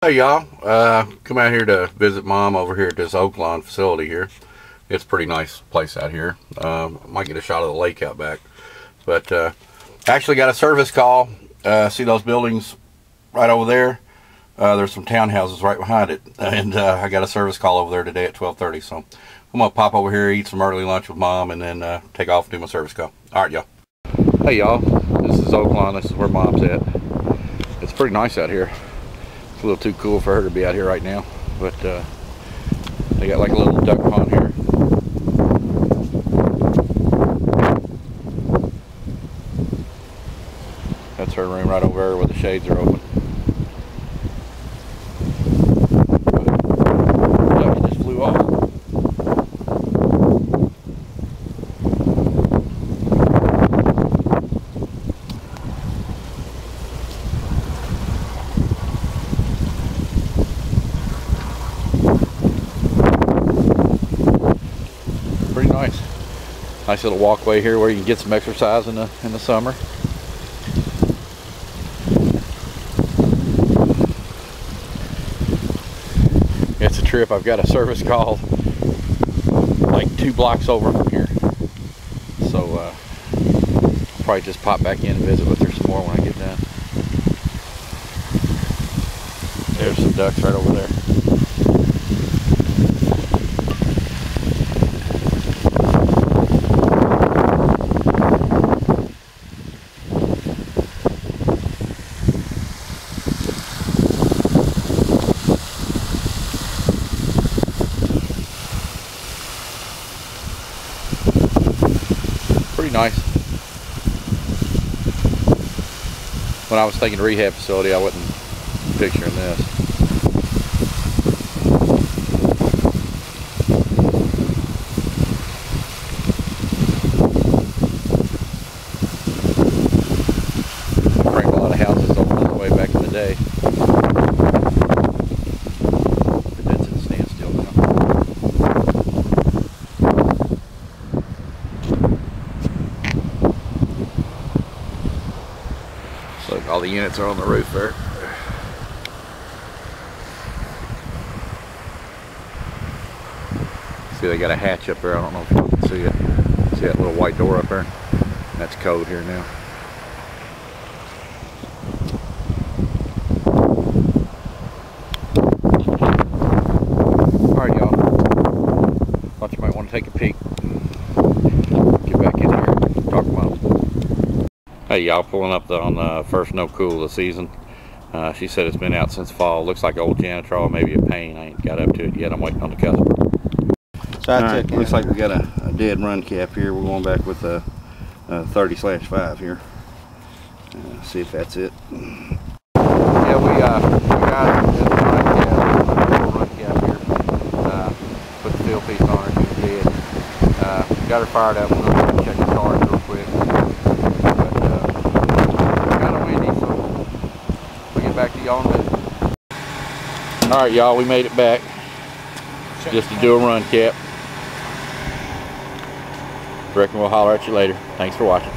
Hey y'all, come out here to visit Mom over here at this Oaklawn facility here. It's a pretty nice place out here. Might get a shot of the lake out back. But actually got a service call. See those buildings right over there? There's some townhouses right behind it. And I got a service call over there today at 12:30. So I'm going to pop over here, eat some early lunch with Mom, and then take off and do my service call. Alright y'all. Hey y'all, this is Oaklawn. This is where Mom's at. It's pretty nice out here. A little too cool for her to be out here right now, but they got like a little duck pond here. That's her room right over there where the shades are open. But duck just flew off. Pretty nice. Nice little walkway here where you can get some exercise in the summer. It's a trip. I've got a service call like 2 blocks over from here. So I'll probably just pop back in and visit with her some more when I get done. There's some ducks right over there. Pretty nice. When I was thinking rehab facility, I wasn't picturing this. Bring a lot of houses over this way back in the day. But that's at a standstill now. Look, all the units are on the roof there. See, they got a hatch up there. I don't know if you can see it. See that little white door up there? That's code here now. Alright, y'all. Thought you might want to take a peek. Get back in here and talk about them. Hey y'all, pulling up on the first no cool of the season. She said it's been out since fall. Looks like old janitor, maybe a pain. I ain't got up to it yet. I'm waiting on the customer. So right, looks like we got a dead run cap here. We're going back with a 30/5 here. See if that's it. Yeah, we got a run cap here. Put the fill piece on her. She was dead. Got her fired up. We're going to check the cars real quick. Back to y'all in a minute. Alright y'all, we made it back just to do a run cap. Reckon we'll holler at you later. Thanks for watching.